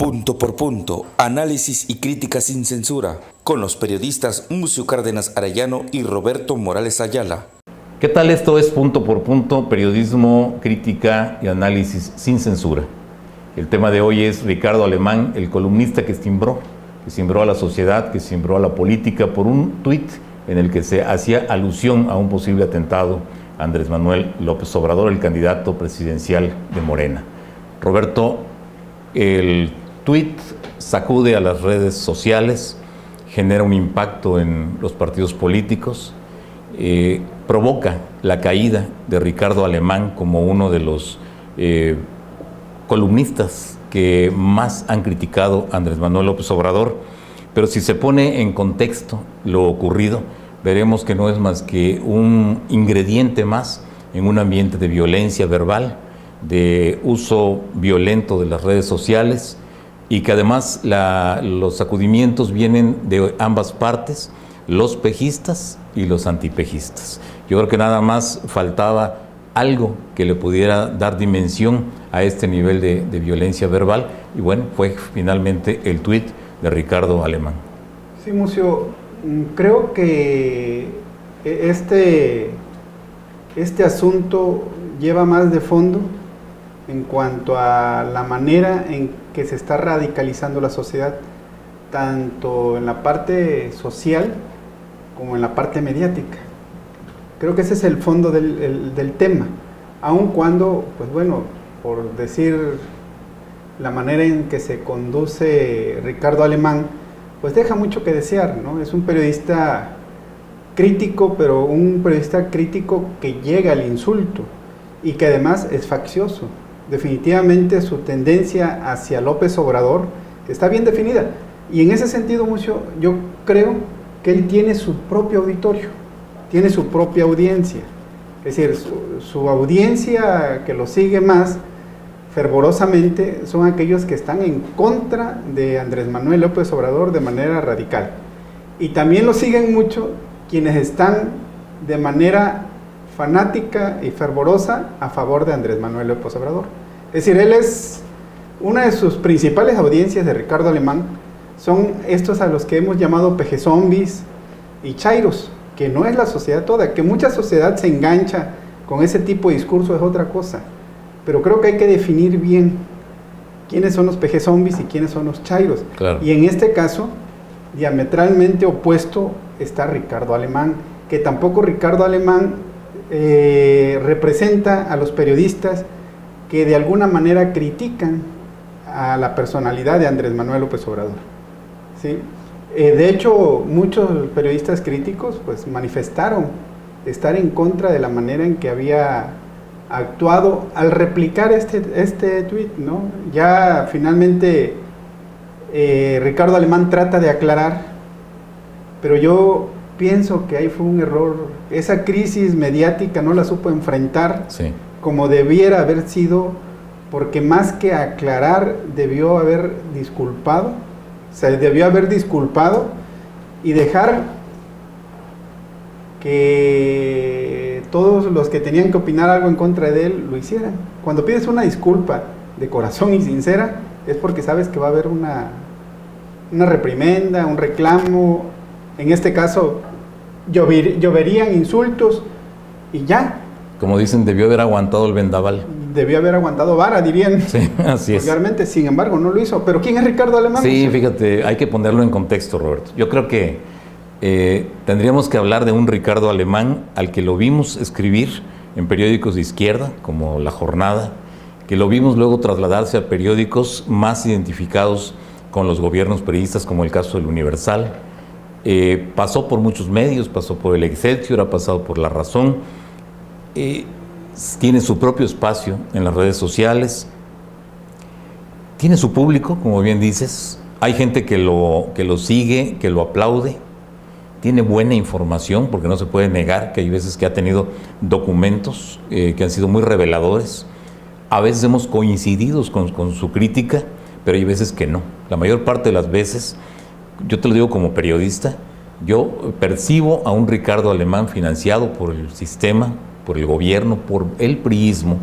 Punto por punto, análisis y crítica sin censura, con los periodistas Mucio Cárdenas Arellano y Roberto Morales Ayala. ¿Qué tal? Esto es Punto por Punto, periodismo, crítica y análisis sin censura. El tema de hoy es Ricardo Alemán, el columnista que cimbró a la sociedad, que cimbró a la política por un tuit en el que se hacía alusión a un posible atentado a Andrés Manuel López Obrador, el candidato presidencial de Morena. Roberto, el tuit sacude a las redes sociales, genera un impacto en los partidos políticos, provoca la caída de Ricardo Alemán como uno de los columnistas que más han criticado a Andrés Manuel López Obrador, pero si se pone en contexto lo ocurrido, veremos que no es más que un ingrediente más en un ambiente de violencia verbal, de uso violento de las redes sociales, y que además los sacudimientos vienen de ambas partes, los pejistas y los antipejistas. Yo creo que nada más faltaba algo que le pudiera dar dimensión a este nivel de violencia verbal, y bueno, fue finalmente el tuit de Ricardo Alemán. Sí, Mucio, creo que este asunto lleva más de fondo en cuanto a la manera en que se está radicalizando la sociedad, tanto en la parte social como en la parte mediática. Creo que ese es el fondo del tema, aun cuando, pues bueno, por decir la manera en que se conduce Ricardo Alemán, pues deja mucho que desear, ¿no? Es un periodista crítico, pero un periodista crítico que llega al insulto y que además es faccioso. Definitivamente su tendencia hacia López Obrador está bien definida, y en ese sentido, Mucio, yo creo que él tiene su propio auditorio, tiene su propia audiencia, es decir, su audiencia que lo sigue más fervorosamente son aquellos que están en contra de Andrés Manuel López Obrador de manera radical, y también lo siguen mucho quienes están de manera fanática y fervorosa a favor de Andrés Manuel López Obrador. Es decir, él es una de sus principales audiencias de Ricardo Alemán, son estos a los que hemos llamado pejezombies y chairos, que no es la sociedad toda, que mucha sociedad se engancha con ese tipo de discurso, es otra cosa, pero creo que hay que definir bien quiénes son los pejezombies y quiénes son los chairos. Claro. Y en este caso, diametralmente opuesto está Ricardo Alemán, que tampoco Ricardo Alemán representa a los periodistas que de alguna manera critican a la personalidad de Andrés Manuel López Obrador, ¿sí? De hecho, muchos periodistas críticos pues manifestaron estar en contra de la manera en que había actuado al replicar este tuit, ¿no? Ya finalmente Ricardo Alemán trata de aclarar, pero yo pienso que ahí fue un error. Esa crisis mediática no la supo enfrentar, sí, como debiera haber sido, porque más que aclarar debió haber disculpado, y dejar que todos los que tenían que opinar algo en contra de él lo hicieran. Cuando pides una disculpa de corazón y sincera, es porque sabes que va a haber una reprimenda, un reclamo. En este caso, lloverían insultos y ya. Como dicen, debió haber aguantado el vendaval. Debió haber aguantado vara, dirían. Sí, así es. Vulgarmente, sin embargo, no lo hizo. ¿Pero quién es Ricardo Alemán? Sí, fíjate, hay que ponerlo en contexto, Roberto. Yo creo que tendríamos que hablar de un Ricardo Alemán al que lo vimos escribir en periódicos de izquierda, como La Jornada, que lo vimos luego trasladarse a periódicos más identificados con los gobiernos periodistas, como el caso del Universal. Pasó por muchos medios, pasó por el Excelsior, ha pasado por La Razón, tiene su propio espacio en las redes sociales, tiene su público, como bien dices, hay gente que lo sigue, que lo aplaude, tiene buena información, porque no se puede negar que hay veces que ha tenido documentos que han sido muy reveladores, a veces hemos coincidido con su crítica, pero hay veces que no. La mayor parte de las veces, yo te lo digo como periodista, yo percibo a un Ricardo Alemán financiado por el sistema, por el gobierno, por el priismo,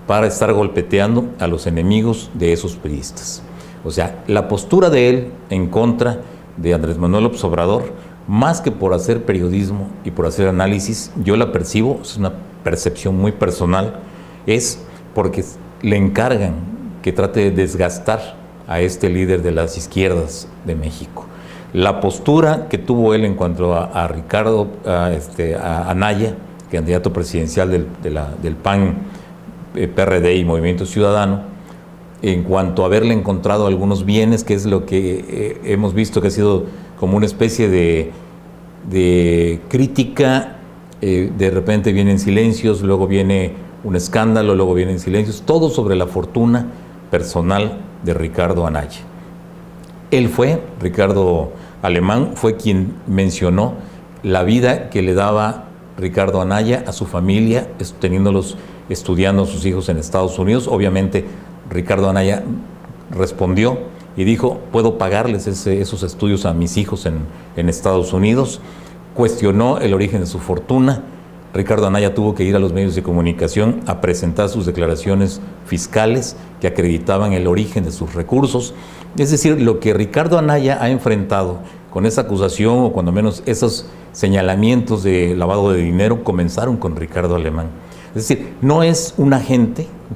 para estar golpeteando a los enemigos de esos priistas. O sea, la postura de él en contra de Andrés Manuel López Obrador, más que por hacer periodismo y por hacer análisis, yo la percibo, es una percepción muy personal, es porque le encargan que trate de desgastar a este líder de las izquierdas de México. La postura que tuvo él en cuanto a Ricardo a Anaya, candidato presidencial del PAN, PRD y Movimiento Ciudadano, en cuanto a haberle encontrado algunos bienes, que es lo que hemos visto que ha sido como una especie de crítica, de repente vienen silencios, luego viene un escándalo, luego vienen silencios, todo sobre la fortuna personal de Ricardo Anaya. Ricardo Alemán, fue quien mencionó la vida que le daba Ricardo Anaya a su familia, estudiando a sus hijos en Estados Unidos. Obviamente Ricardo Anaya respondió y dijo, puedo pagarles esos estudios a mis hijos en Estados Unidos. Cuestionó el origen de su fortuna. Ricardo Anaya tuvo que ir a los medios de comunicación a presentar sus declaraciones fiscales que acreditaban el origen de sus recursos. Es decir, lo que Ricardo Anaya ha enfrentado con esa acusación, o cuando menos esos señalamientos de lavado de dinero, comenzaron con Ricardo Alemán. Es decir, no es un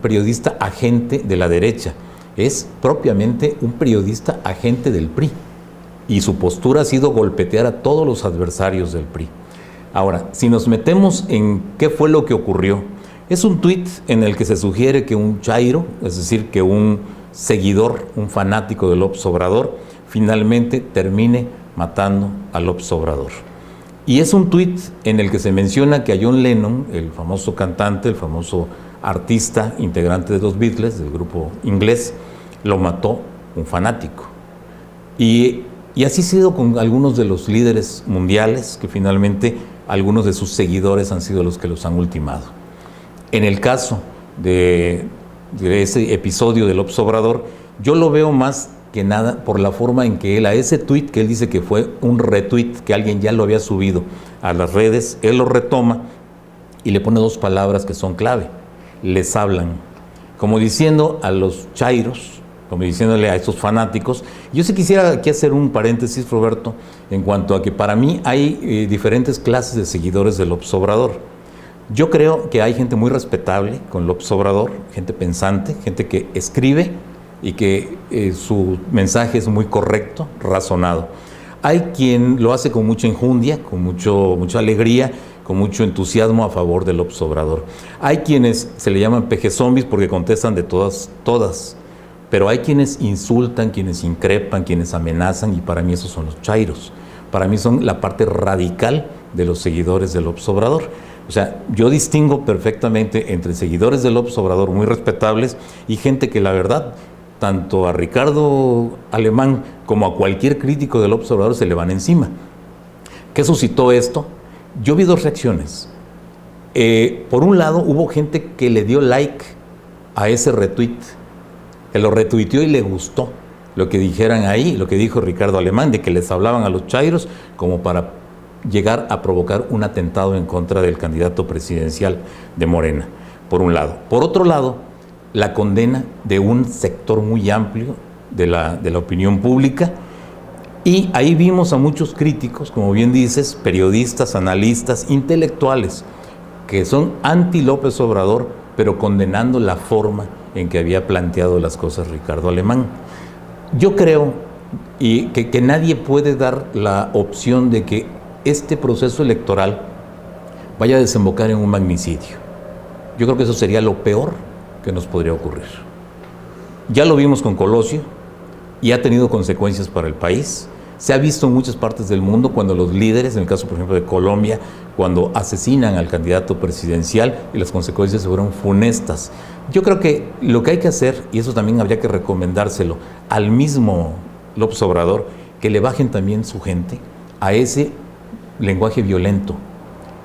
periodista agente de la derecha, es propiamente un periodista agente del PRI. Y su postura ha sido golpetear a todos los adversarios del PRI. Ahora, si nos metemos en qué fue lo que ocurrió, es un tuit en el que se sugiere que un chairo, es decir, que un seguidor, un fanático de López Obrador, finalmente termine matando a López Obrador. Y es un tuit en el que se menciona que a John Lennon, el famoso cantante, el famoso artista, integrante de los Beatles, del grupo inglés, lo mató un fanático. Y así ha sido con algunos de los líderes mundiales, que finalmente algunos de sus seguidores han sido los que los han ultimado. En el caso de ese episodio de López Obrador, yo lo veo más que nada por la forma en que él, a ese tuit que él dice que fue un retweet, que alguien ya lo había subido a las redes, él lo retoma y le pone dos palabras que son clave: les hablan, como diciendo a los chairos, como diciéndole a estos fanáticos. Yo sí quisiera aquí hacer un paréntesis, Roberto, en cuanto a que para mí hay diferentes clases de seguidores de López Obrador. Yo creo que hay gente muy respetable con López Obrador, gente pensante, gente que escribe y que su mensaje es muy correcto, razonado. Hay quien lo hace con mucha enjundia, con mucha alegría, con mucho entusiasmo a favor de López Obrador. Hay quienes se le llaman pejezombies porque contestan de todas. Pero hay quienes insultan, quienes increpan, quienes amenazan, y para mí esos son los chairos. Para mí son la parte radical de los seguidores de López Obrador. O sea, yo distingo perfectamente entre seguidores de López Obrador muy respetables y gente que la verdad, tanto a Ricardo Alemán como a cualquier crítico de López Obrador se le van encima. ¿Qué suscitó esto? Yo vi dos reacciones. Por un lado, hubo gente que le dio like a ese retweet, que lo retuiteó y le gustó lo que dijeran ahí, lo que dijo Ricardo Alemán, de que les hablaban a los chairos como para llegar a provocar un atentado en contra del candidato presidencial de Morena, por un lado. Por otro lado, la condena de un sector muy amplio de la opinión pública, y ahí vimos a muchos críticos, como bien dices, periodistas, analistas, intelectuales, que son anti López Obrador, pero condenando la forma en que había planteado las cosas Ricardo Alemán. Yo creo que nadie puede dar la opción de que este proceso electoral vaya a desembocar en un magnicidio. Yo creo que eso sería lo peor que nos podría ocurrir. Ya lo vimos con Colosio y ha tenido consecuencias para el país. Se ha visto en muchas partes del mundo cuando los líderes, en el caso por ejemplo de Colombia, cuando asesinan al candidato presidencial y las consecuencias fueron funestas. Yo creo que lo que hay que hacer, y eso también habría que recomendárselo al mismo López Obrador, que le bajen también su gente a ese lenguaje violento.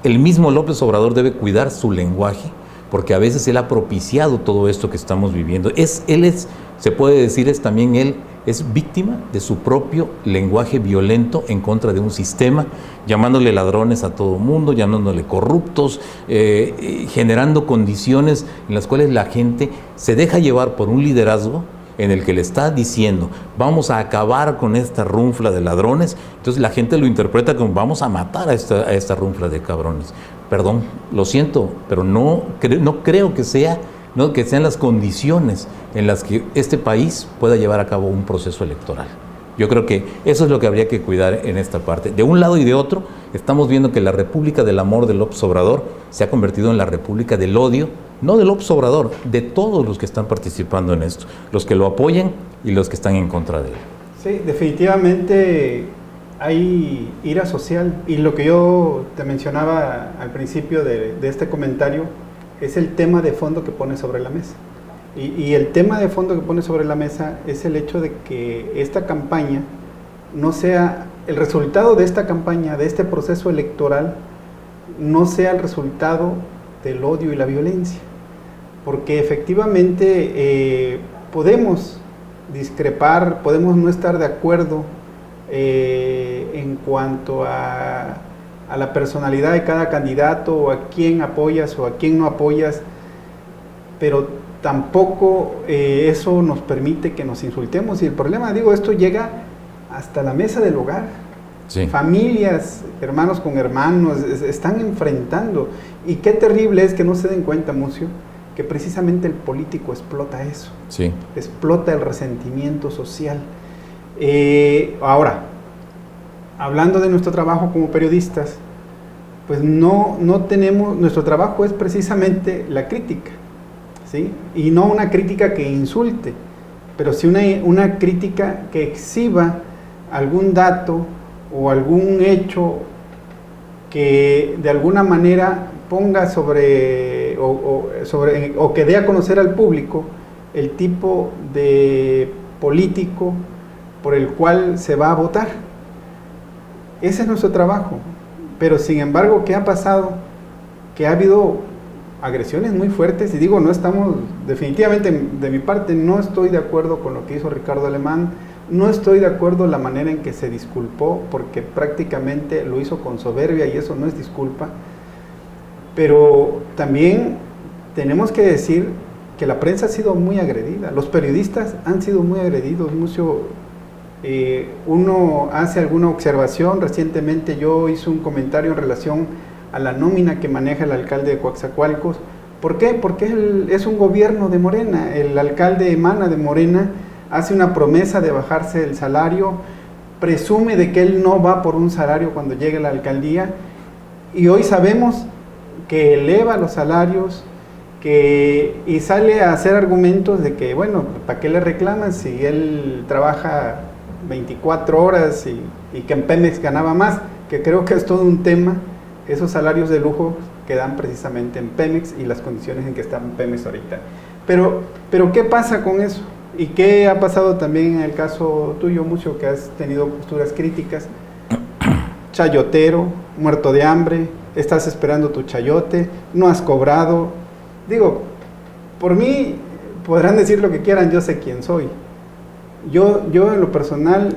El mismo López Obrador debe cuidar su lenguaje, porque a veces él ha propiciado todo esto que estamos viviendo. Se puede decir, él es víctima de su propio lenguaje violento en contra de un sistema, llamándole ladrones a todo mundo, llamándole corruptos, generando condiciones en las cuales la gente se deja llevar por un liderazgo en el que le está diciendo vamos a acabar con esta runfla de ladrones, entonces la gente lo interpreta como vamos a matar a esta runfla de cabrones. Perdón, lo siento, pero no creo que sean las condiciones en las que este país pueda llevar a cabo un proceso electoral. Yo creo que eso es lo que habría que cuidar en esta parte. De un lado y de otro, estamos viendo que la República del Amor de López Obrador se ha convertido en la República del Odio, no de López Obrador, de todos los que están participando en esto, los que lo apoyan y los que están en contra de él. Sí, definitivamente hay ira social, y lo que yo te mencionaba al principio de este comentario es el tema de fondo que pone sobre la mesa. Y el tema de fondo que pone sobre la mesa es el hecho de que esta campaña no sea, el resultado de esta campaña, de este proceso electoral, no sea el resultado del odio y la violencia. Porque efectivamente podemos discrepar, podemos no estar de acuerdo en cuanto a la personalidad de cada candidato, o a quién apoyas o a quién no apoyas, pero tampoco eso nos permite que nos insultemos. Y el problema, digo, esto llega hasta la mesa del hogar. Sí. Familias, hermanos con hermanos, están enfrentando. Y qué terrible es que no se den cuenta, Mucio, que precisamente el político explota eso. Sí. Explota el resentimiento social. Ahora, hablando de nuestro trabajo como periodistas, pues no tenemos, nuestro trabajo es precisamente la crítica, ¿sí? Y no una crítica que insulte, pero sí una crítica que exhiba algún dato o algún hecho que de alguna manera ponga sobre o que dé a conocer al público el tipo de político por el cual se va a votar. Ese es nuestro trabajo. Pero sin embargo, ¿qué ha pasado? Que ha habido agresiones muy fuertes, y digo, no estamos, definitivamente de mi parte no estoy de acuerdo con lo que hizo Ricardo Alemán, no estoy de acuerdo en la manera en que se disculpó, porque prácticamente lo hizo con soberbia y eso no es disculpa. Pero también tenemos que decir que la prensa ha sido muy agredida, los periodistas han sido muy agredidos, mucho. Uno hace alguna observación. Recientemente yo hice un comentario en relación a la nómina que maneja el alcalde de Coatzacoalcos. ¿Por qué? Porque es un gobierno de Morena, el alcalde emana de Morena, hace una promesa de bajarse el salario, presume de que él no va por un salario cuando llegue a la alcaldía, y hoy sabemos que eleva los salarios, y sale a hacer argumentos de que, bueno, ¿para qué le reclaman si él trabaja 24 horas y que en Pemex ganaba más? Que creo que es todo un tema, esos salarios de lujo que dan precisamente en Pemex y las condiciones en que está Pemex ahorita. Pero ¿qué pasa con eso? ¿Y qué ha pasado también en el caso tuyo, Mucio, que has tenido posturas críticas? Chayotero, muerto de hambre, estás esperando tu chayote, no has cobrado. Digo, por mí podrán decir lo que quieran, yo sé quién soy. Yo en lo personal,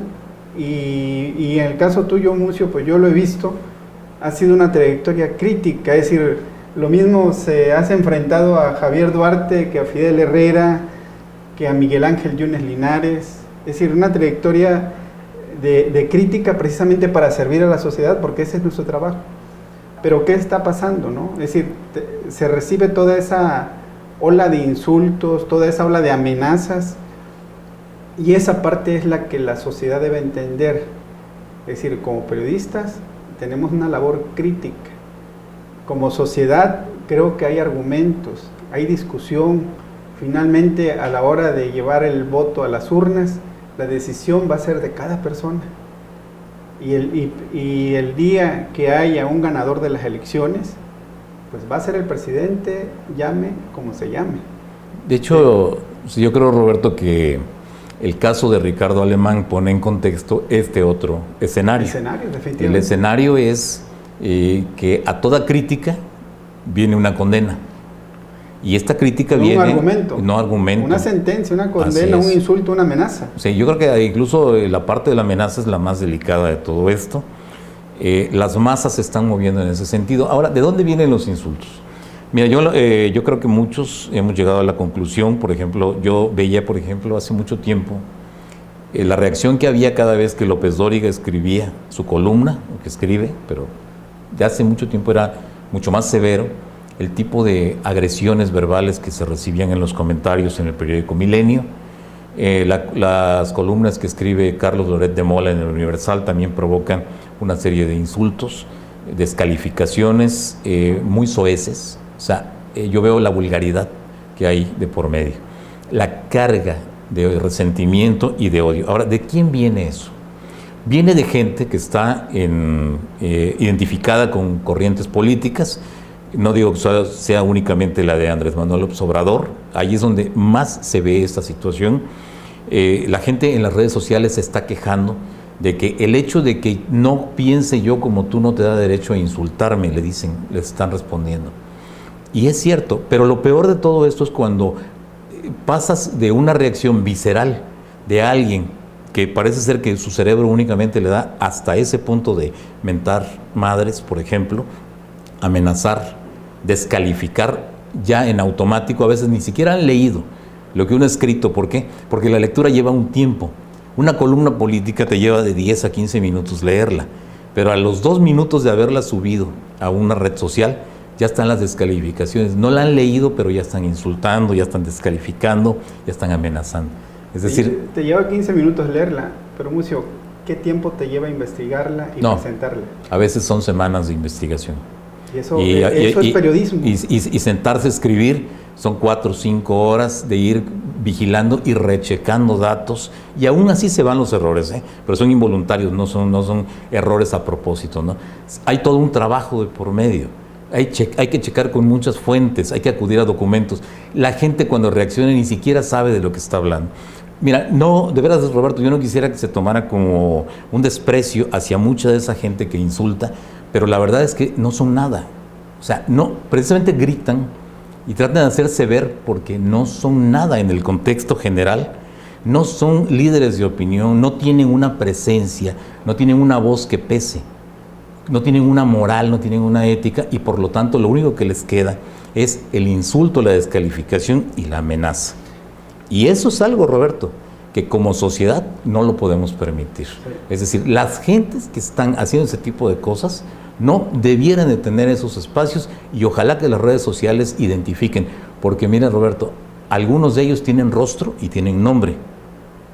y en el caso tuyo, Mucio, pues yo lo he visto, ha sido una trayectoria crítica, es decir, lo mismo se has enfrentado a Javier Duarte que a Fidel Herrera, que a Miguel Ángel Yunes Linares, es decir, una trayectoria de crítica precisamente para servir a la sociedad, porque ese es nuestro trabajo. Pero ¿qué está pasando, no? Es decir, se recibe toda esa ola de insultos, toda esa ola de amenazas, y esa parte es la que la sociedad debe entender. Es decir, como periodistas tenemos una labor crítica. Como sociedad creo que hay argumentos, hay discusión. Finalmente, a la hora de llevar el voto a las urnas, la decisión va a ser de cada persona. Y el día que haya un ganador de las elecciones, pues va a ser el presidente, llame como se llame. De hecho, sí, yo creo, Roberto, que el caso de Ricardo Alemán pone en contexto este otro escenario. Definitivamente. El escenario es que a toda crítica viene una condena. Y esta crítica viene... No argumento. Una sentencia, una condena, un insulto, una amenaza. Sí, yo creo que incluso la parte de la amenaza es la más delicada de todo esto. Las masas se están moviendo en ese sentido. Ahora, ¿de dónde vienen los insultos? Mira, yo creo que muchos hemos llegado a la conclusión, por ejemplo, yo veía, por ejemplo, hace mucho tiempo, la reacción que había cada vez que López Dóriga escribía su columna, o que escribe, pero de hace mucho tiempo era mucho más severo, el tipo de agresiones verbales que se recibían en los comentarios en el periódico Milenio. Las columnas que escribe Carlos Loret de Mola en el Universal también provocan una serie de insultos, descalificaciones muy soeces. O sea, yo veo la vulgaridad que hay de por medio, la carga de resentimiento y de odio. Ahora, ¿de quién viene eso? Viene de gente que está identificada con corrientes políticas. No digo que sea únicamente la de Andrés Manuel López Obrador, ahí es donde más se ve esta situación. La gente en las redes sociales se está quejando de que el hecho de que no piense yo como tú no te da derecho a insultarme, le dicen, les están respondiendo. Y es cierto, pero lo peor de todo esto es cuando pasas de una reacción visceral de alguien que parece ser que su cerebro únicamente le da hasta ese punto de mentar madres, por ejemplo, amenazar, descalificar ya en automático, a veces ni siquiera han leído lo que uno ha escrito. ¿Por qué? Porque la lectura lleva un tiempo. Una columna política te lleva de 10 a 15 minutos leerla, pero a los 2 minutos de haberla subido a una red social, ya están las descalificaciones. No la han leído, pero ya están insultando, ya están descalificando, ya están amenazando. Es decir, te lleva 15 minutos leerla, pero Mucio, ¿qué tiempo te lleva investigarla y presentarla? A veces son semanas de investigación. Y eso es periodismo. Y sentarse a escribir son 4 o 5 horas de ir vigilando y rechecando datos, y aún así se van los errores, pero son involuntarios, no son errores a propósito, ¿no? Hay todo un trabajo de por medio. Hay que checar con muchas fuentes, hay que acudir a documentos. La gente cuando reacciona ni siquiera sabe de lo que está hablando. Mira, no, de veras, Roberto, yo no quisiera que se tomara como un desprecio hacia mucha de esa gente que insulta, pero la verdad es que no son nada. O sea, no, precisamente gritan y tratan de hacerse ver porque no son nada en el contexto general, no son líderes de opinión, no tienen una presencia, no tienen una voz que pese, no tienen una moral, no tienen una ética, y por lo tanto lo único que les queda es el insulto, la descalificación y la amenaza. Y eso es algo, Roberto, que como sociedad no lo podemos permitir. Sí. Es decir, las gentes que están haciendo ese tipo de cosas no debieran de tener esos espacios, y ojalá que las redes sociales identifiquen, porque mira, Roberto, algunos de ellos tienen rostro y tienen nombre,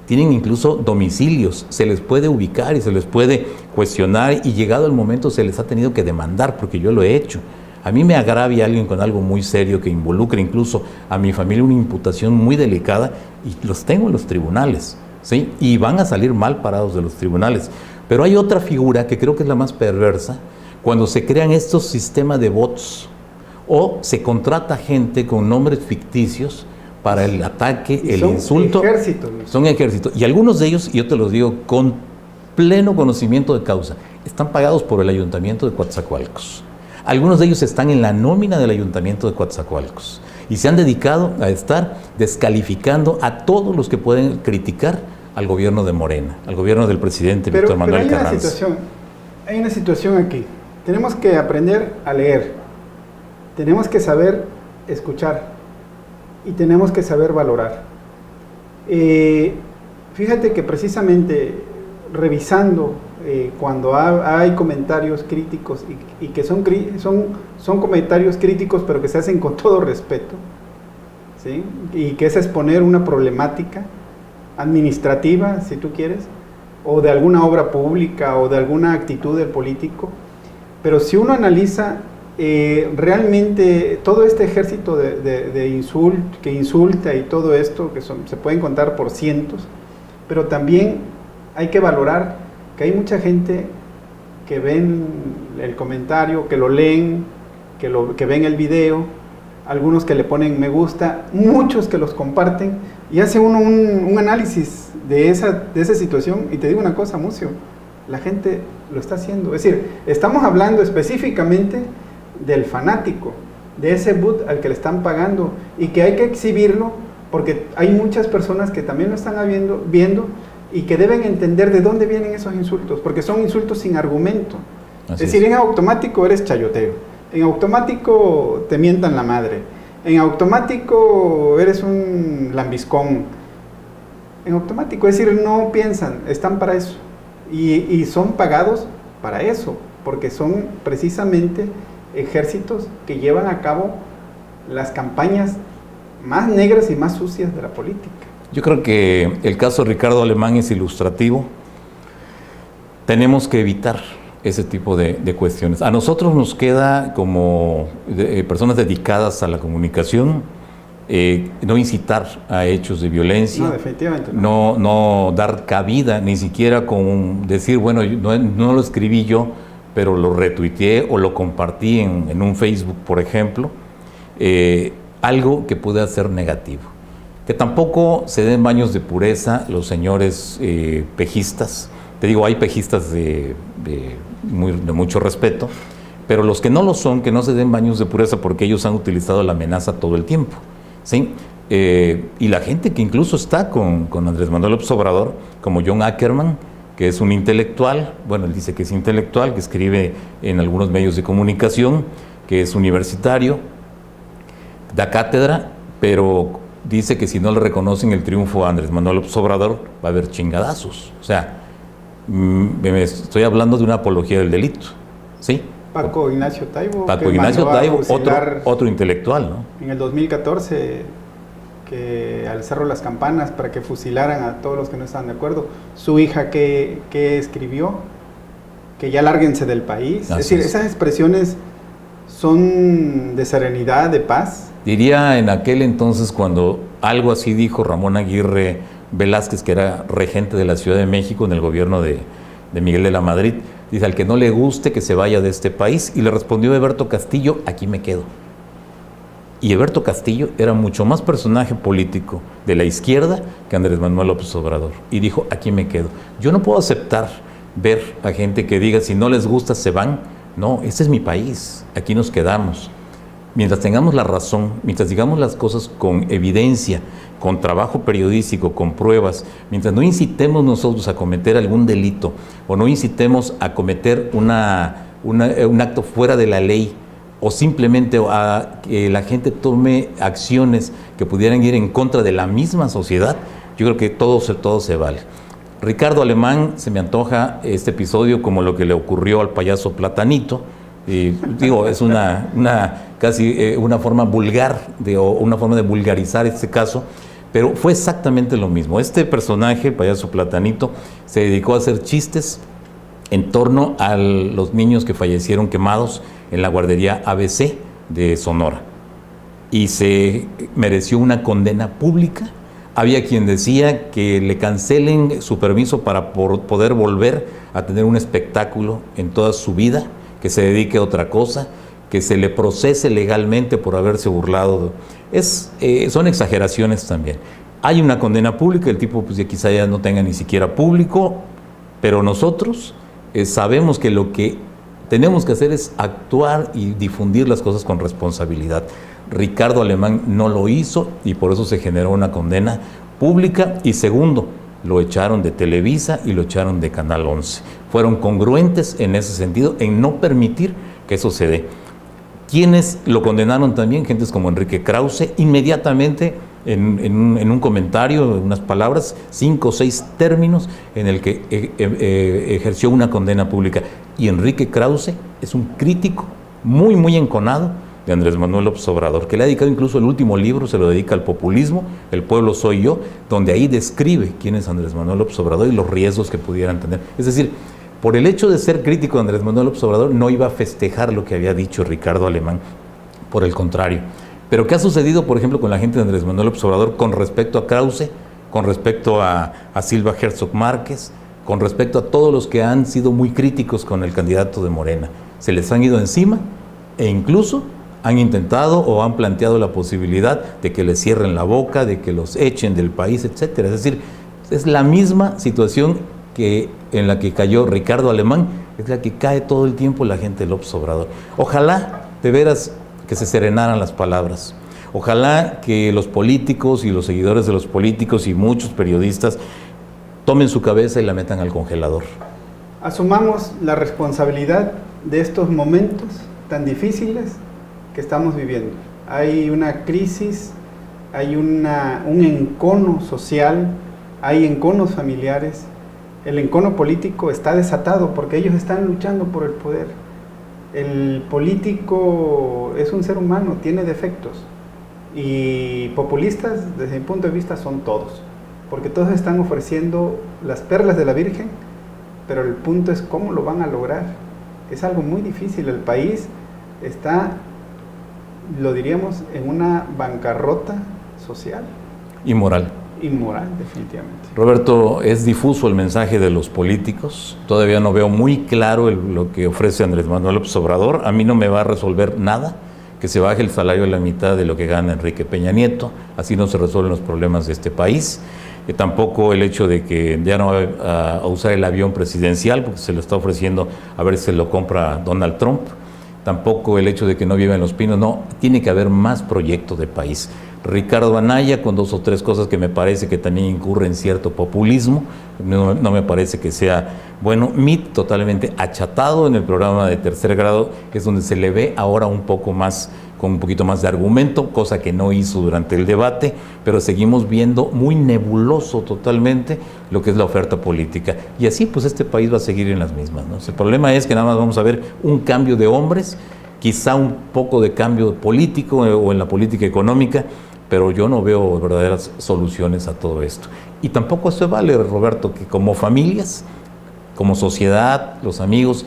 tienen incluso domicilios, se les puede ubicar y se les puede cuestionar, y llegado el momento se les ha tenido que demandar, porque yo lo he hecho. A mí me agravia alguien con algo muy serio que involucre incluso a mi familia, una imputación muy delicada, y los tengo en los tribunales, ¿sí? Y van a salir mal parados de los tribunales. Pero hay otra figura que creo que es la más perversa, cuando se crean estos sistemas de bots o se contrata gente con nombres ficticios para el ataque, el insulto. Son ejércitos. Y algunos de ellos, y yo te los digo con pleno conocimiento de causa, están pagados por el Ayuntamiento de Coatzacoalcos. Algunos de ellos están en la nómina del Ayuntamiento de Coatzacoalcos y se han dedicado a estar descalificando a todos los que pueden criticar al gobierno de Morena, al gobierno del presidente Víctor Manuel Carranza. Hay una situación aquí. Tenemos que aprender a leer, tenemos que saber escuchar y tenemos que saber valorar. Fíjate que precisamente revisando cuando hay comentarios críticos y que son comentarios críticos pero que se hacen con todo respeto, ¿sí? Y que es exponer una problemática administrativa, si tú quieres, o de alguna obra pública o de alguna actitud del político. Pero si uno analiza realmente todo este ejército que insulta y todo esto, que se pueden contar por cientos, pero también hay que valorar que hay mucha gente que ven el comentario, que lo leen, que ven el video, algunos que le ponen me gusta, muchos que los comparten, y hace uno un análisis de esa situación. Y te digo una cosa, Mucio, la gente lo está haciendo. Es decir, estamos hablando específicamente del fanático, de ese boot al que le están pagando, y que hay que exhibirlo porque hay muchas personas que también lo están viendo y que deben entender de dónde vienen esos insultos, porque son insultos sin argumento. Es decir, en automático eres chayotero. en automático te mientan la madre, en automático eres un lambiscón, en automático, es decir, no piensan, están para eso y son pagados para eso, porque son precisamente ejércitos que llevan a cabo las campañas más negras y más sucias de la política. Yo creo que el caso de Ricardo Alemán es ilustrativo. Tenemos que evitar ese tipo de cuestiones. A nosotros nos queda, como personas dedicadas a la comunicación, no incitar a hechos de violencia. No, definitivamente no dar cabida, ni siquiera con decir, bueno, no lo escribí yo, pero lo retuiteé o lo compartí en un Facebook, por ejemplo. Algo que pueda ser negativo. Que tampoco se den baños de pureza los señores pejistas. Te digo, hay pejistas de mucho respeto, pero los que no lo son, que no se den baños de pureza, porque ellos han utilizado la amenaza todo el tiempo, ¿sí? Y la gente que incluso está con Andrés Manuel López Obrador, como John Ackerman, que es un intelectual, bueno, él dice que es intelectual, que escribe en algunos medios de comunicación, que es universitario, da cátedra, pero dice que si no le reconocen el triunfo a Andrés Manuel López Obrador, va a haber chingadazos. O sea, estoy hablando de una apología del delito, ¿sí? Paco Ignacio Taibo. Paco Ignacio Taibo, otro intelectual, ¿no? En el 2014, que al Cerro Las Campanas para que fusilaran a todos los que no estaban de acuerdo. Su hija, que escribió, que ya lárguense del país. Es decir, esas expresiones son de serenidad, de paz. Diría en aquel entonces, cuando algo así dijo Ramón Aguirre Velázquez, que era regente de la Ciudad de México en el gobierno de Miguel de la Madrid, dice, al que no le guste que se vaya de este país, y le respondió Eberto Castillo, aquí me quedo. Y Eberto Castillo era mucho más personaje político de la izquierda que Andrés Manuel López Obrador, y dijo, aquí me quedo. Yo no puedo aceptar ver a gente que diga, si no les gusta se van. No, este es mi país, aquí nos quedamos. Mientras tengamos la razón, mientras digamos las cosas con evidencia, con trabajo periodístico, con pruebas, mientras no incitemos nosotros a cometer algún delito o no incitemos a cometer un acto fuera de la ley, o simplemente a que la gente tome acciones que pudieran ir en contra de la misma sociedad, yo creo que todo se vale. Ricardo Alemán, se me antoja este episodio como lo que le ocurrió al payaso Platanito. Digo, es casi una forma vulgar, o una forma de vulgarizar este caso, pero fue exactamente lo mismo. Este personaje, el payaso Platanito, se dedicó a hacer chistes en torno a los niños que fallecieron quemados en la guardería ABC de Sonora, y se mereció una condena pública. Había quien decía que le cancelen su permiso para poder volver a tener un espectáculo en toda su vida, que se dedique a otra cosa, que se le procese legalmente por haberse burlado. Son exageraciones también. Hay una condena pública, el tipo pues ya quizá ya no tenga ni siquiera público, pero nosotros sabemos que lo que tenemos que hacer es actuar y difundir las cosas con responsabilidad. Ricardo Alemán no lo hizo y por eso se generó una condena pública, y segundo, lo echaron de Televisa y lo echaron de Canal 11. Fueron congruentes en ese sentido, en no permitir que eso se dé. Quienes lo condenaron también, gentes como Enrique Krause, inmediatamente en un comentario, en unas palabras, 5 o 6 términos en el que ejerció una condena pública. Y Enrique Krause es un crítico muy, muy enconado de Andrés Manuel López Obrador, que le ha dedicado incluso el último libro, se lo dedica al populismo, El pueblo soy yo, donde ahí describe quién es Andrés Manuel López Obrador y los riesgos que pudieran tener. Es decir, por el hecho de ser crítico de Andrés Manuel López Obrador, no iba a festejar lo que había dicho Ricardo Alemán, por el contrario. Pero ¿qué ha sucedido, por ejemplo, con la gente de Andrés Manuel López Obrador con respecto a Krause, con respecto a Silva Herzog Márquez, con respecto a todos los que han sido muy críticos con el candidato de Morena? Se les han ido encima e incluso han intentado o han planteado la posibilidad de que les cierren la boca, de que los echen del país, etcétera. Es decir, es la misma situación en la que cayó Ricardo Alemán, es la que cae todo el tiempo la gente de López Obrador. Ojalá, de veras, que se serenaran las palabras. Ojalá que los políticos y los seguidores de los políticos y muchos periodistas tomen su cabeza y la metan al congelador. Asumamos la responsabilidad de estos momentos tan difíciles que estamos viviendo. Hay una crisis, hay un encono social, hay enconos familiares. El encono político está desatado porque ellos están luchando por el poder. El político es un ser humano, tiene defectos. Y populistas, desde mi punto de vista, son todos. Porque todos están ofreciendo las perlas de la Virgen, pero el punto es cómo lo van a lograr. Es algo muy difícil. El país está, lo diríamos, en una bancarrota social. Inmoral. Inmoral, definitivamente. Roberto, es difuso el mensaje de los políticos. Todavía no veo muy claro lo que ofrece Andrés Manuel López Obrador. A mí no me va a resolver nada que se baje el salario a la mitad de lo que gana Enrique Peña Nieto. Así no se resuelven los problemas de este país. Tampoco el hecho de que ya no va a usar el avión presidencial, porque se lo está ofreciendo a ver si se lo compra Donald Trump. Tampoco el hecho de que no viva en Los Pinos. No, tiene que haber más proyectos de país. Ricardo Anaya, con 2 o 3 cosas que me parece que también incurre en cierto populismo, no me parece que sea bueno. Mit totalmente achatado en el programa de tercer grado, que es donde se le ve ahora un poco más, con un poquito más de argumento, cosa que no hizo durante el debate, pero seguimos viendo muy nebuloso totalmente lo que es la oferta política. Y así pues este país va a seguir en las mismas, ¿no? El problema es que nada más vamos a ver un cambio de hombres, quizá un poco de cambio político o en la política económica, pero yo no veo verdaderas soluciones a todo esto. Y tampoco se vale, Roberto, que como familias, como sociedad, los amigos,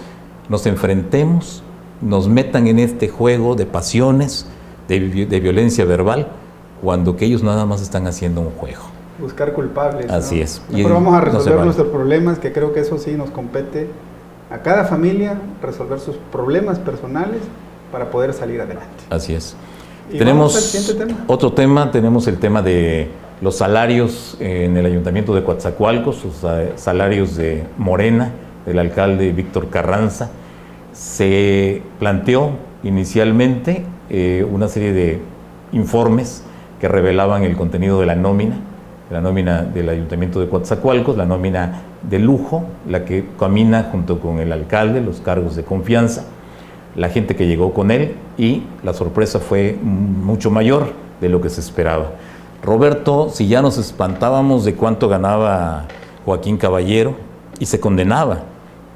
nos enfrentemos, nos metan en este juego de pasiones, de violencia verbal, cuando que ellos nada más están haciendo un juego. Buscar culpables. Así ¿no? es. Mejor vamos a resolver nuestros problemas, que creo que eso sí nos compete a cada familia, resolver sus problemas personales para poder salir adelante. Así es. Y tenemos vamos al siguiente tema. Otro tema, tenemos el tema de los salarios en el Ayuntamiento de Coatzacoalcos, sus salarios de Morena, del alcalde Víctor Carranza. Se planteó inicialmente una serie de informes que revelaban el contenido de la nómina del Ayuntamiento de Coatzacoalcos, la nómina de lujo, la que camina junto con el alcalde, los cargos de confianza, la gente que llegó con él, y la sorpresa fue mucho mayor de lo que se esperaba. Roberto, si ya nos espantábamos de cuánto ganaba Joaquín Caballero y se condenaba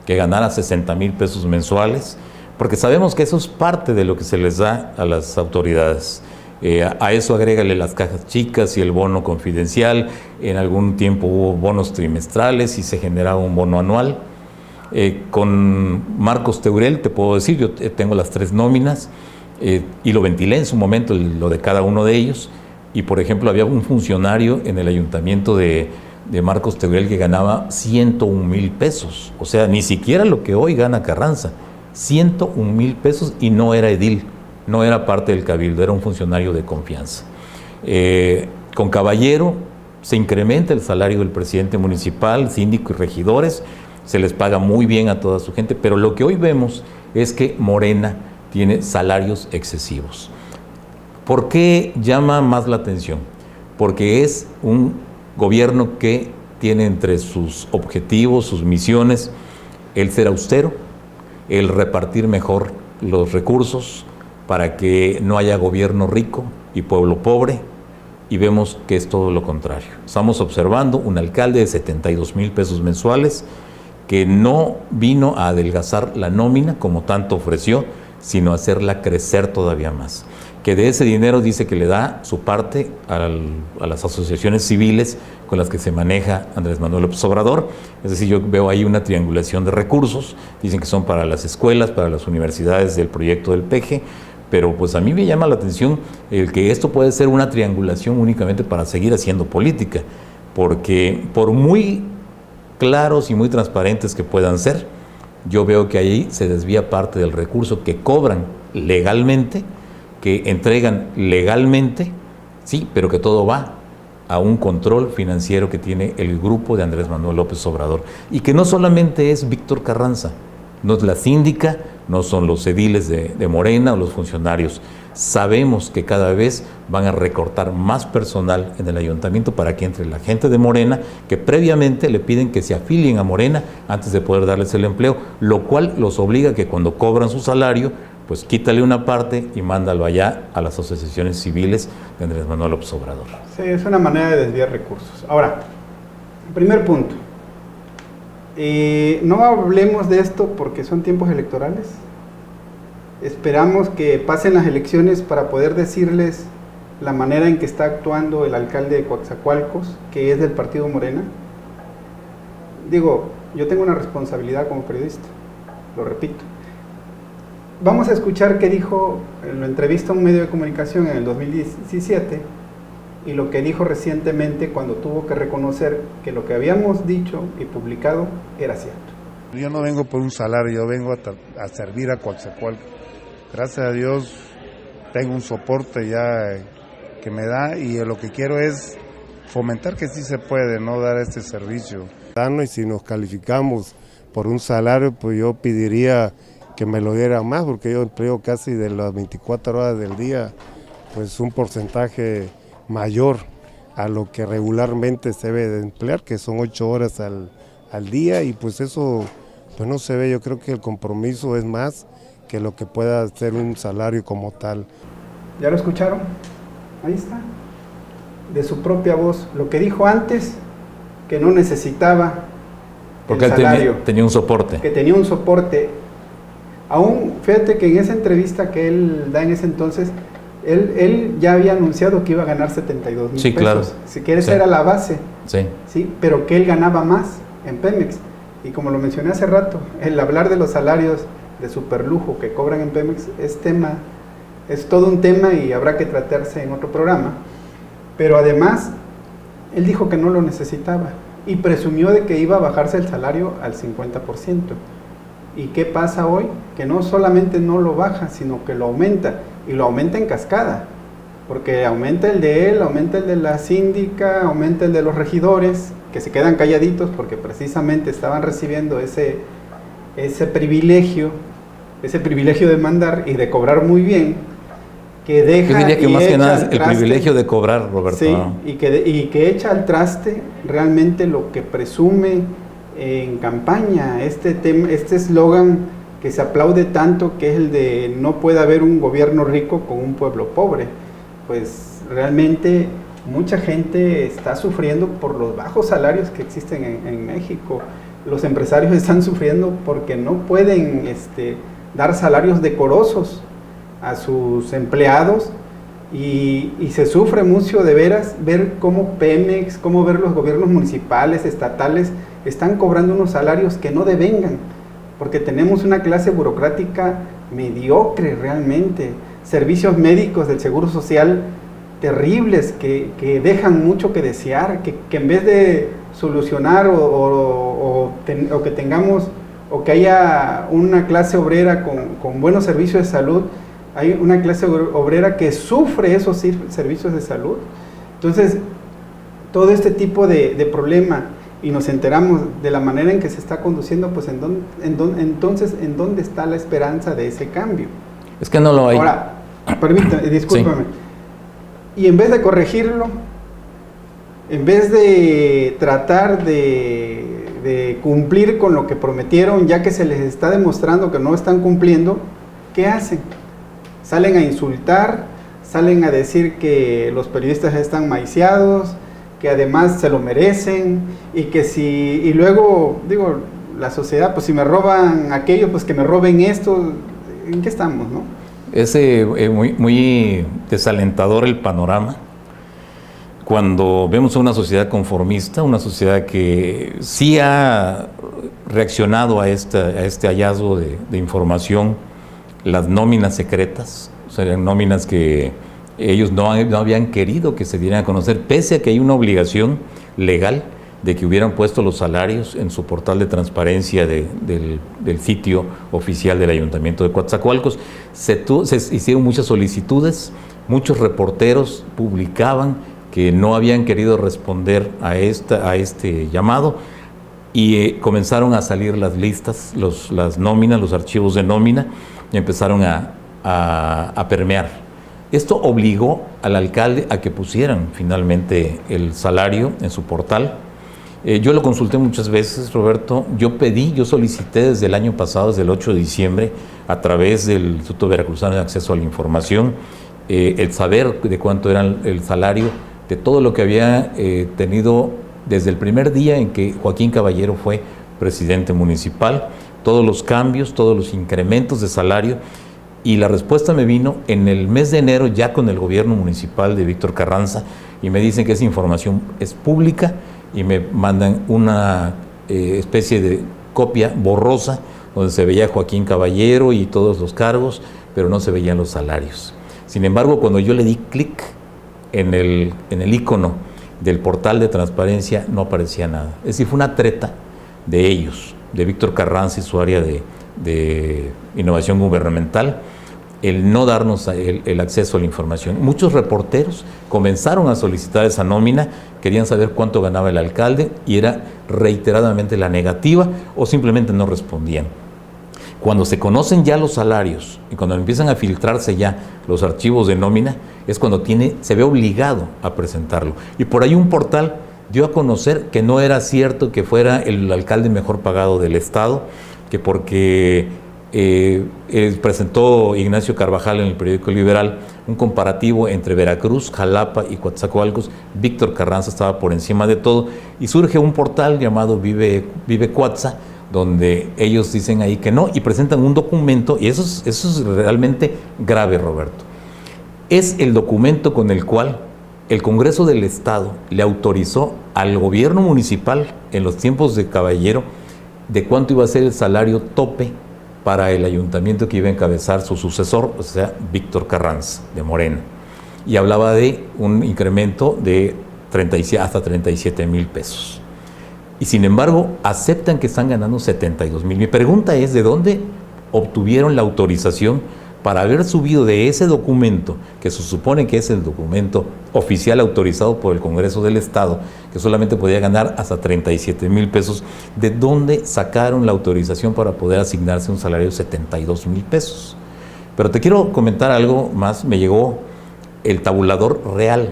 que ganara 60,000 pesos mensuales, porque sabemos que eso es parte de lo que se les da a las autoridades. A eso agrégale las cajas chicas y el bono confidencial. En algún tiempo hubo bonos trimestrales y se generaba un bono anual. Con Marcos Teurel, te puedo decir, yo tengo las 3 nóminas y lo ventilé en su momento, lo de cada uno de ellos. Y por ejemplo, había un funcionario en el ayuntamiento de Marcos Teurel que ganaba 101,000 pesos. O sea, ni siquiera lo que hoy gana Carranza. 101,000 pesos, y no era edil, no era parte del cabildo, era un funcionario de confianza. Con Caballero se incrementa el salario del presidente municipal, síndico y regidores, se les paga muy bien a toda su gente, pero lo que hoy vemos es que Morena tiene salarios excesivos. ¿Por qué llama más la atención? Porque es un gobierno que tiene entre sus objetivos, sus misiones, el ser austero, el repartir mejor los recursos para que no haya gobierno rico y pueblo pobre, y vemos que es todo lo contrario. Estamos observando un alcalde de 72,000 pesos mensuales que no vino a adelgazar la nómina como tanto ofreció, sino a hacerla crecer todavía más. Que de ese dinero dice que le da su parte a las asociaciones civiles con las que se maneja Andrés Manuel López Obrador. Es decir, yo veo ahí una triangulación de recursos, dicen que son para las escuelas, para las universidades del proyecto del PG, pero pues a mí me llama la atención el que esto puede ser una triangulación únicamente para seguir haciendo política, porque por muy claros y muy transparentes que puedan ser, yo veo que ahí se desvía parte del recurso que cobran legalmente, que entregan legalmente, sí, pero que todo va a un control financiero que tiene el grupo de Andrés Manuel López Obrador. Y que no solamente es Víctor Carranza, no es la síndica, no son los ediles de Morena o los funcionarios. Sabemos que cada vez van a recortar más personal en el ayuntamiento para que entre la gente de Morena, que previamente le piden que se afilien a Morena antes de poder darles el empleo, lo cual los obliga a que cuando cobran su salario pues quítale una parte y mándalo allá a las asociaciones civiles de Andrés Manuel López Obrador. Sí, es una manera de desviar recursos. Ahora, primer punto. No hablemos de esto porque son tiempos electorales. Esperamos que pasen las elecciones para poder decirles la manera en que está actuando el alcalde de Coatzacoalcos, que es del partido Morena. Digo, yo tengo una responsabilidad como periodista, lo repito. Vamos a escuchar qué dijo en la entrevista a un medio de comunicación en el 2017 y lo que dijo recientemente cuando tuvo que reconocer que lo que habíamos dicho y publicado era cierto. Yo no vengo por un salario, yo vengo a servir a Coatzacoalcos. Gracias a Dios tengo un soporte ya que me da y lo que quiero es fomentar que sí se puede, no dar este servicio. Y si nos calificamos por un salario, pues yo pediría que me lo diera más, porque yo empleo casi de las 24 horas del día, pues un porcentaje mayor a lo que regularmente se debe de emplear, que son 8 horas al día, y pues eso pues no se ve. Yo creo que el compromiso es más que lo que pueda ser un salario como tal. ¿Ya lo escucharon? Ahí está, de su propia voz, lo que dijo antes, que no necesitaba porque el salario, tenía un soporte. Que tenía un soporte. Aún, fíjate que en esa entrevista que él da en ese entonces, él ya había anunciado que iba a ganar 72,000 pesos. Claro. Si quieres, Sí. era la base. Sí. Sí, pero que él ganaba más en Pemex. Y como lo mencioné hace rato, el hablar de los salarios de superlujo que cobran en Pemex es todo un tema y habrá que tratarse en otro programa. Pero además, él dijo que no lo necesitaba y presumió de que iba a bajarse el salario al 50%. ¿Y qué pasa hoy? Que no solamente no lo baja, sino que lo aumenta, y lo aumenta en cascada, porque aumenta el de él, aumenta el de la síndica, aumenta el de los regidores, que se quedan calladitos porque precisamente estaban recibiendo ese privilegio de mandar y de cobrar muy bien, que deja. Yo diría que más que nada es el traste, privilegio de cobrar, Roberto. sí, ¿no? y que echa al traste realmente lo que presume en campaña, este eslogan que se aplaude tanto, que es el de no puede haber un gobierno rico con un pueblo pobre. Pues realmente mucha gente está sufriendo por los bajos salarios que existen en México. Los empresarios están sufriendo porque no pueden dar salarios decorosos a sus empleados, y se sufre mucho de veras ver cómo Pemex, cómo ver los gobiernos municipales, estatales, están cobrando unos salarios que no devengan, porque tenemos una clase burocrática mediocre realmente, servicios médicos del Seguro Social terribles que dejan mucho que desear, que en vez de solucionar o que tengamos, o que haya una clase obrera con buenos servicios de salud, hay una clase obrera que sufre esos servicios de salud. Entonces, todo este tipo de problema, y nos enteramos de la manera en que se está conduciendo, pues entonces, ¿en dónde está la esperanza de ese cambio? Es que no lo hay. Ahora, permítame, discúlpame. Sí. Y en vez de corregirlo, en vez de tratar de cumplir con lo que prometieron, ya que se les está demostrando que no están cumpliendo, ¿qué hacen? Salen a insultar, salen a decir que los periodistas están maiciados, que además se lo merecen, y luego, digo, la sociedad, pues si me roban aquello, pues que me roben esto. ¿En qué estamos, no? Es muy desalentador el panorama cuando vemos a una sociedad conformista, una sociedad que sí ha reaccionado a este hallazgo de información, las nóminas secretas, o sea, nóminas que ellos no habían querido que se dieran a conocer, pese a que hay una obligación legal de que hubieran puesto los salarios en su portal de transparencia del sitio oficial del Ayuntamiento de Coatzacoalcos. Se hicieron muchas solicitudes, muchos reporteros publicaban que no habían querido responder a este llamado, y comenzaron a salir las listas, las nóminas, los archivos de nómina, y empezaron a permear. Esto obligó al alcalde a que pusieran finalmente el salario en su portal, Yo lo consulté muchas veces, Roberto. Yo solicité desde el año pasado, desde el 8 de diciembre, a través del Instituto Veracruzano de Acceso a la Información, el saber de cuánto era el salario de todo lo que había tenido desde el primer día en que Joaquín Caballero fue presidente municipal, todos los cambios, todos los incrementos de salario, y la respuesta me vino en el mes de enero ya con el gobierno municipal de Víctor Carranza, y me dicen que esa información es pública y me mandan una especie de copia borrosa donde se veía Joaquín Caballero y todos los cargos, pero no se veían los salarios. Sin embargo, cuando yo le di clic en el icono del portal de transparencia, no aparecía nada. Es decir, fue una treta de ellos, de Víctor Carranza y su área de innovación gubernamental, el no darnos el acceso a la información. Muchos reporteros comenzaron a solicitar esa nómina, querían saber cuánto ganaba el alcalde y era reiteradamente la negativa o simplemente no respondían. Cuando se conocen ya los salarios y cuando empiezan a filtrarse ya los archivos de nómina, es cuando se ve obligado a presentarlo. Y por ahí un portal dio a conocer que no era cierto que fuera el alcalde mejor pagado del estado, que porque presentó Ignacio Carvajal en el periódico Liberal un comparativo entre Veracruz, Jalapa y Coatzacoalcos. Víctor Carranza estaba por encima de todo y surge un portal llamado Vive Coatza, donde ellos dicen ahí que no y presentan un documento, y eso es realmente grave, Roberto. Es el documento con el cual el Congreso del Estado le autorizó al gobierno municipal en los tiempos de Caballero de cuánto iba a ser el salario tope para el ayuntamiento que iba a encabezar su sucesor, o sea, Víctor Carranza, de Morena. Y hablaba de un incremento de hasta 37,000 pesos. Y sin embargo, aceptan que están ganando 72,000. Mi pregunta es, ¿de dónde obtuvieron la autorización para haber subido de ese documento, que se supone que es el documento oficial autorizado por el Congreso del Estado, que solamente podía ganar hasta 37,000 pesos, ¿de dónde sacaron la autorización para poder asignarse un salario de 72,000 pesos? Pero te quiero comentar algo más. Me llegó el tabulador real,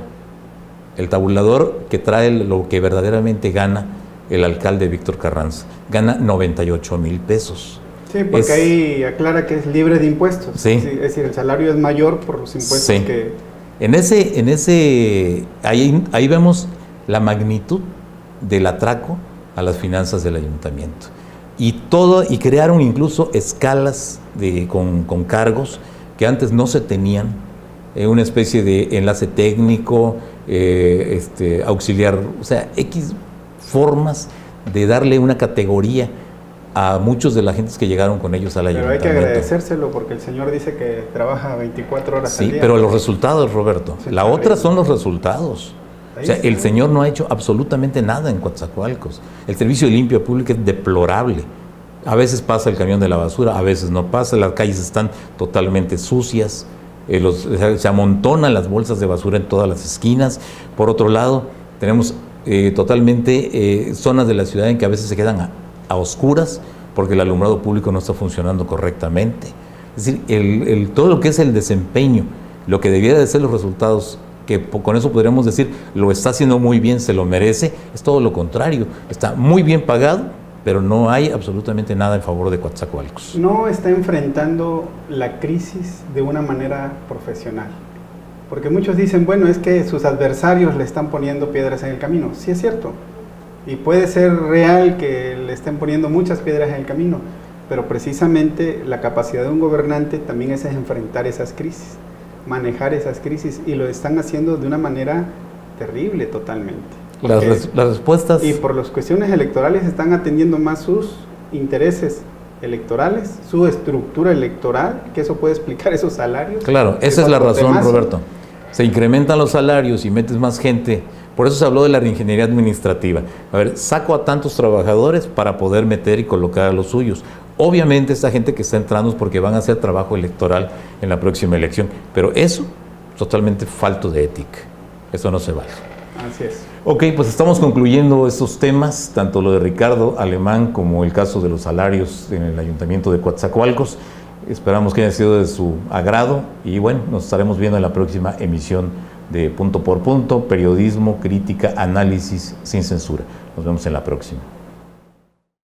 el tabulador que trae lo que verdaderamente gana el alcalde Víctor Carranza. Gana 98,000 pesos. Sí, porque ahí aclara que es libre de impuestos. Sí. Es decir, el salario es mayor por los impuestos sí. que... Ahí vemos la magnitud del atraco a las finanzas del ayuntamiento. Y crearon incluso escalas con cargos que antes no se tenían, una especie de enlace técnico, auxiliar, o sea, X formas de darle una categoría a muchos de la gente que llegaron con ellos al ayuntamiento. Pero hay que agradecérselo porque el señor dice que trabaja 24 horas al día. Sí, pero los resultados, Roberto, la otra son los resultados. O sea, el señor no ha hecho absolutamente nada en Coatzacoalcos. El servicio de limpia pública es deplorable. A veces pasa el camión de la basura, a veces no pasa, las calles están totalmente sucias, se amontonan las bolsas de basura en todas las esquinas. Por otro lado, tenemos totalmente zonas de la ciudad en que a veces se quedan a oscuras porque el alumbrado público no está funcionando correctamente. Es decir, todo lo que es el desempeño, lo que debiera de ser los resultados, que con eso podríamos decir lo está haciendo muy bien, se lo merece, es todo lo contrario. Está muy bien pagado, pero no hay absolutamente nada en favor de Coatzacoalcos. No está enfrentando la crisis de una manera profesional. Porque muchos dicen, bueno, es que sus adversarios le están poniendo piedras en el camino. Sí es cierto. Y puede ser real que le estén poniendo muchas piedras en el camino, pero precisamente la capacidad de un gobernante también es enfrentar esas crisis, manejar esas crisis, y lo están haciendo de una manera terrible totalmente. Las respuestas... Y por las cuestiones electorales están atendiendo más sus intereses electorales, su estructura electoral, que eso puede explicar esos salarios. Claro, esa es la razón, Roberto. Se incrementan los salarios y metes más gente. Por eso se habló de la reingeniería administrativa. A ver, saco a tantos trabajadores para poder meter y colocar a los suyos. Obviamente esta gente que está entrando es porque van a hacer trabajo electoral en la próxima elección, pero eso totalmente falto de ética. Eso no se vale. Así es. Ok, pues estamos concluyendo estos temas, tanto lo de Ricardo Alemán como el caso de los salarios en el Ayuntamiento de Coatzacoalcos. Esperamos que haya sido de su agrado y bueno, nos estaremos viendo en la próxima emisión de Punto por Punto, periodismo, crítica, análisis sin censura. Nos vemos en la próxima.